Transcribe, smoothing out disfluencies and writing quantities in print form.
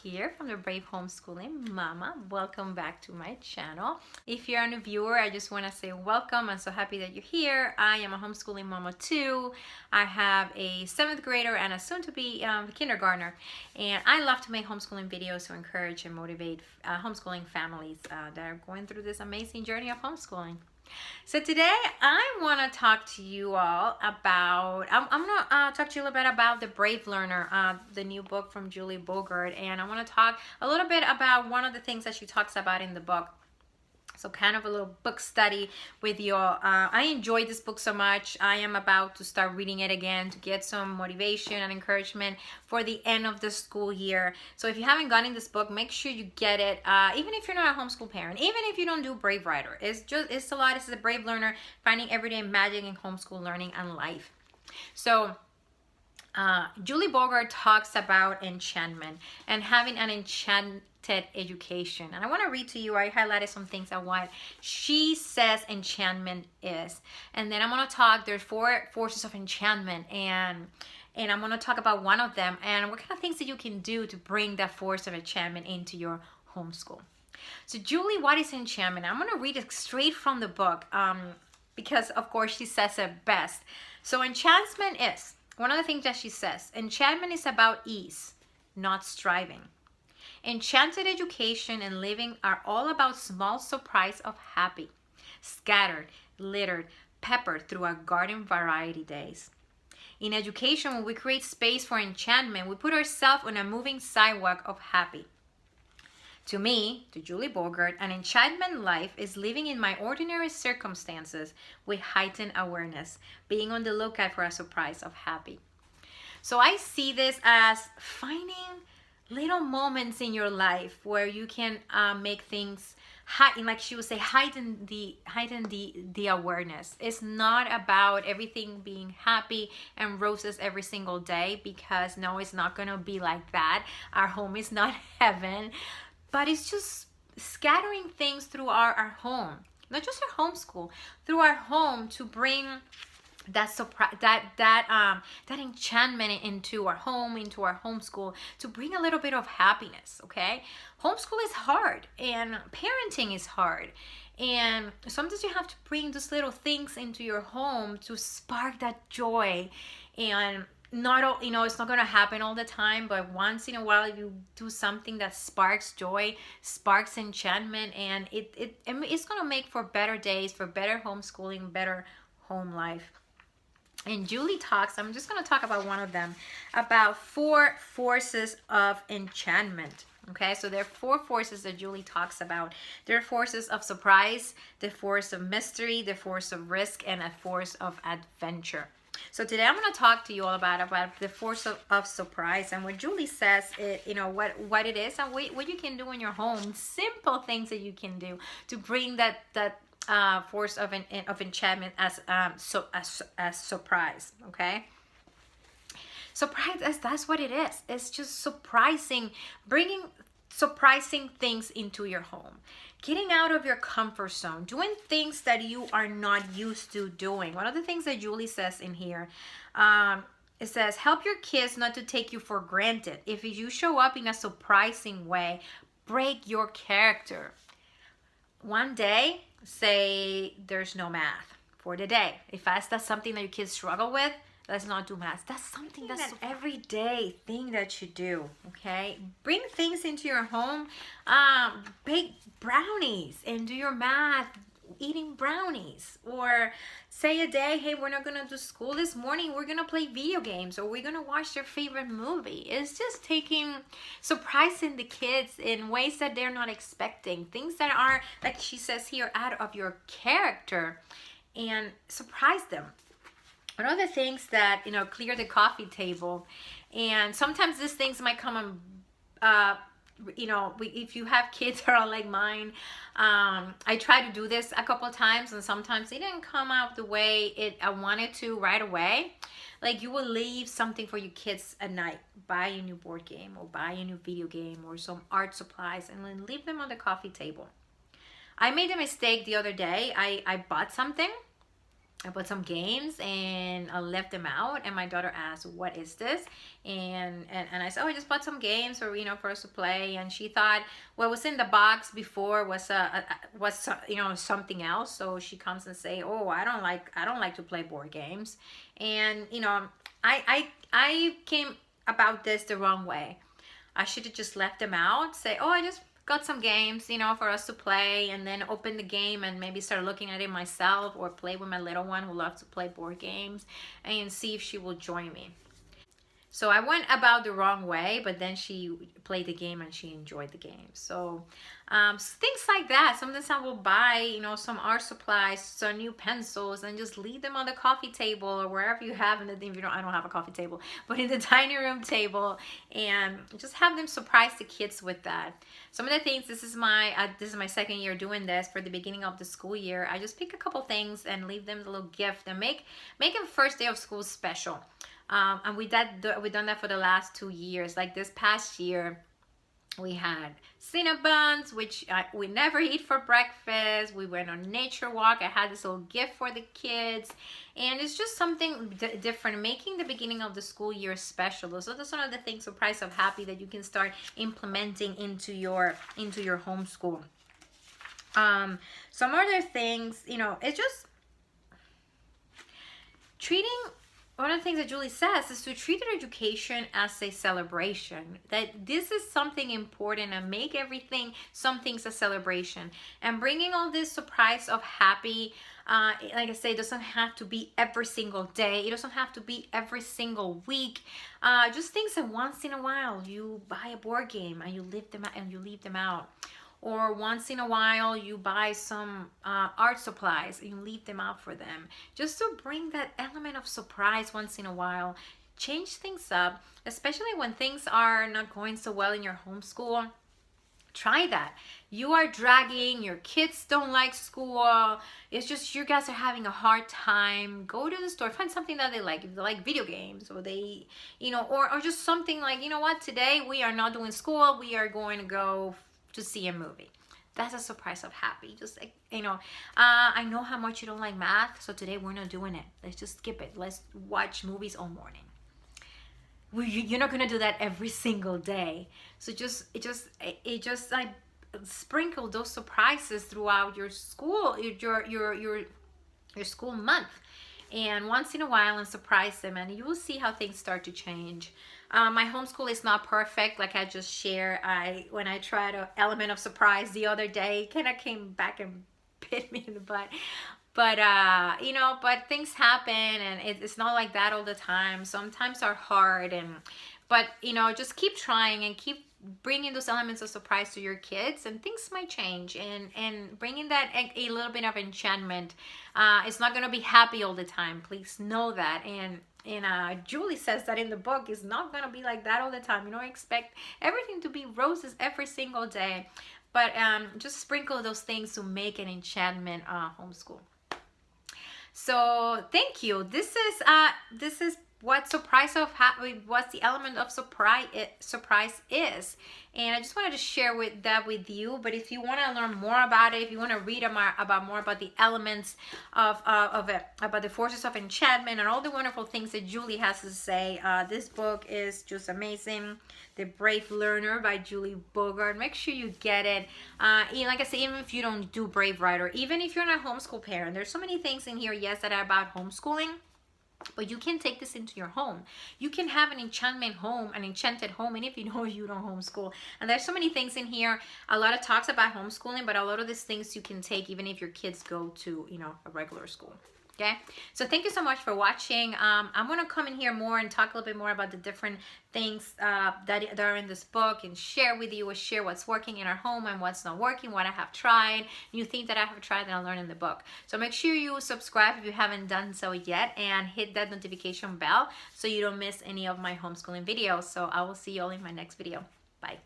Here from the Brave Homeschooling Mama. Welcome back to my channel. If you're a new viewer, I just want to say welcome. I'm so happy that you're here. I am a homeschooling mama too. I have a 7th grader and a soon-to-be kindergartner, and I love to make homeschooling videos to encourage and motivate homeschooling families that are going through this amazing journey of homeschooling. So today I want to talk to you all about, I'm going to talk to you a little bit about The Brave Learner, the new book from Julie Bogart, and I want to talk a little bit about one of the things that she talks about in the book. So kind of a little book study with you all. I enjoyed this book so much. I am about to start reading it again to get some motivation and encouragement for the end of the school year. So if you haven't gotten this book, make sure you get it. Even if you're not a homeschool parent, even if you don't do Brave Writer, it's a lot. It's a Brave Learner, finding everyday magic in homeschool learning and life. So Julie Bogart talks about enchantment and having an enchanted education, and I want to read to you. I highlighted some things of what she says enchantment is, and then I'm going to talk. There's 4 forces of enchantment, and I'm going to talk about one of them and what kind of things that you can do to bring that force of enchantment into your homeschool. So Julie, what is enchantment? I'm going to read it straight from the book because of course she says it best. So enchantment is one of the things that she says. Enchantment is about ease, not striving. Enchanted education and living are all about small surprise of happy, scattered, littered, peppered through our garden variety days. In education, when we create space for enchantment, we put ourselves on a moving sidewalk of happy. To me, to Julie Bogart, an enchantment life is living in my ordinary circumstances with heightened awareness, being on the lookout for a surprise of happy. So I see this as finding little moments in your life where you can make things like she would say, heighten the awareness. It's not about everything being happy and roses every single day, because no, it's not gonna be like that. Our home is not heaven, but it's just scattering things through our home, not just our homeschool, through our home, to bring that surprise, that enchantment into our home, into our homeschool, to bring a little bit of happiness. Okay, homeschool is hard and parenting is hard, and sometimes you have to bring those little things into your home to spark that joy. And not all, it's not going to happen all the time, but once in a while you do something that sparks joy, sparks enchantment, and it's going to make for better days, for better homeschooling, better home life. And Julie talks, I'm just going to talk about one of them, about 4 forces of enchantment. Okay, so there are 4 forces that Julie talks about. There are forces of surprise, the force of mystery, the force of risk, and a force of adventure. So today I'm going to talk to you all about the force of surprise, and what Julie says, what it is and what you can do in your home. Simple things that you can do to bring that force of enchantment as surprise. Okay, surprise, that's what it is. It's just surprising, bringing surprising things into your home, getting out of your comfort zone, doing things that you are not used to doing. One of the things that Julie says in here, it says, help your kids not to take you for granted. If you show up in a surprising way, break your character. One day, say there's no math for the day. If that's something that your kids struggle with, let's not do math. That's something that's an everyday thing that you do. Okay, bring things into your home. Bake brownies and do your math eating brownies. Or say a day, hey, we're not gonna do school this morning, we're gonna play video games, or we're gonna watch their favorite movie. It's just surprising the kids in ways that they're not expecting, things that are, like she says here, out of your character, and surprise them. One of the things that, clear the coffee table, and sometimes these things might come if you have kids that are like mine, I try to do this a couple of times, and sometimes it didn't come out the way I wanted to right away. Like, you will leave something for your kids at night, buy a new board game or buy a new video game or some art supplies, and then leave them on the coffee table. I made a mistake the other day. I bought something. I bought some games and I left them out, and my daughter asked, "What is this?" And I said, "Oh, I just bought some games for for us to play." And she thought what was in the box before was something else. So she comes and say, "Oh, I don't like to play board games," and I came about this the wrong way. I should have just left them out. Say, "Oh, I just got some games, for us to play," and then open the game and maybe start looking at it myself, or play with my little one who loves to play board games, and see if she will join me. So I went about the wrong way, but then she played the game and she enjoyed the game. So things like that. Sometimes I will buy, some art supplies, some new pencils, and just leave them on the coffee table or wherever you have. If I don't have a coffee table, but in the dining room table, and just have them surprise the kids with that. Some of the things. This is my second year doing this. For the beginning of the school year, I just pick a couple things and leave them a little gift and make them first day of school special. And we've done that for the last 2 years. Like this past year, we had Cinnabons, which we never eat for breakfast. We went on nature walk. I had this little gift for the kids, and it's just something different, making the beginning of the school year special. So that's one of the things, surprise of happy, that you can start implementing into your homeschool. Some other things, it's just treating. One of the things that Julie says is to treat your education as a celebration. That this is something important, and make something's a celebration. And bringing all this surprise of happy, like I say, it doesn't have to be every single day. It doesn't have to be every single week. Just things that once in a while you buy a board game and you leave them out. Or once in a while you buy some art supplies and you leave them out for them. Just to bring that element of surprise once in a while. Change things up, especially when things are not going so well in your homeschool. Try that. You are dragging, your kids don't like school, it's just you guys are having a hard time. Go to the store, find something that they like. If they like video games, or they, or just something like, what, today we are not doing school, we are going to go to see a movie. That's a surprise of happy. Just like, I know how much you don't like math, so today we're not doing it. Let's just skip it. Let's watch movies all morning. You're not gonna do that every single day. So just like sprinkle those surprises throughout your school, your school month, and once in a while, and surprise them, and you will see how things start to change. My homeschool is not perfect, like I just shared. When I tried an element of surprise the other day, kind of came back and bit me in the butt. But but things happen, and it's not like that all the time. Sometimes are hard, but just keep trying and keep bringing those elements of surprise to your kids, and things might change, and bringing that a little bit of enchantment. It's not going to be happy all the time, please know that. And Julie says that in the book, it's not going to be like that all the time. You don't expect everything to be roses every single day, but just sprinkle those things to make an enchantment homeschool. So thank you. This is what what's the element of surprise is, and I just wanted to share that with you. But if you want to learn more about it, if you want to read more about the elements of it, about the forces of enchantment and all the wonderful things that Julie has to say, this book is just amazing. The Brave Learner by Julie Bogart. Make sure you get it. Like I said, even if you don't do Brave Writer, even if you're not a homeschool parent, there's so many things in here, yes, that are about homeschooling. But you can take this into your home. You can have an enchanted home, and if you know you don't homeschool. And there's so many things in here. A lot of talks about homeschooling, but a lot of these things you can take even if your kids go to, a regular school. Okay, so thank you so much for watching. I'm going to come in here more and talk a little bit more about the different things that are in this book, and share what's working in our home and what's not working, what I have tried, new things that I have tried that I learned in the book. So make sure you subscribe if you haven't done so yet, and hit that notification bell so you don't miss any of my homeschooling videos. So I will see you all in my next video. Bye.